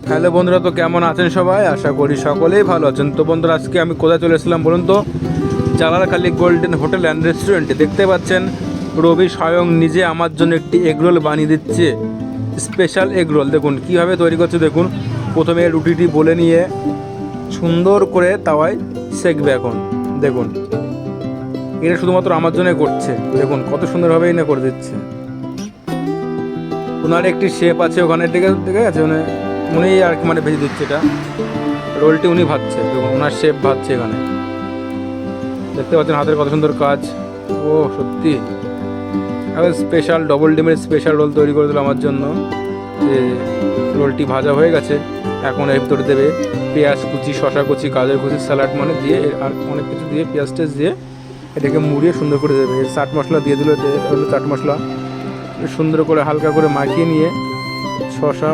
Hello বন্ধুরা, তো কেমন আছেন সবাই? আশা করি সকলেই ভালো আছেন। তো বন্ধুরা, আজকে আমি কোথায় চলে এসেছিলাম বলুন তো? জালালখালী গোল্ডেন হোটেল অ্যান্ড রেস্টুরেন্টে। দেখতে পাচ্ছেন রবি স্বয়ং নিজে আমার জন্য একটি এগরোল বানিয়ে দিচ্ছে, স্পেশাল এগরোল। দেখুন কীভাবে তৈরি করছে। দেখুন, প্রথমে রুটিটি বলে নিয়ে সুন্দর করে তাওয়ায় সেঁকবে। এখন দেখুন, এটা শুধুমাত্র আমার জন্যই করছে। দেখুন কত সুন্দরভাবেই না করে দিচ্ছে। ওনার একটি শেপ আছে ওখানে, ঠিক আছে, উনি আর কি ভেজে দিচ্ছে এটা। রোলটি উনি ভাজছে। দেখুন ওনার শেপ ভাজছে এখানে। দেখতে পাচ্ছেন হাতের কত সুন্দর কাজ। ও সত্যি স্পেশাল ডবল ডিমের স্পেশাল রোল তৈরি করে দিল আমার জন্য। যে রোলটি ভাজা হয়ে গেছে, এখন এর ভিতরে দেবে পেঁয়াজ কুচি, শশা কুচি, গাজর কুচি, স্যালাড দিয়ে আর অনেক কিছু দিয়ে পেঁয়াজ টেস্ট দিয়ে এটাকে মুড়িয়ে সুন্দর করে দেবে। চাট মশলা দিয়ে দিল, চাট মশলা সুন্দর করে হালকা করে মাখিয়ে নিয়ে শশা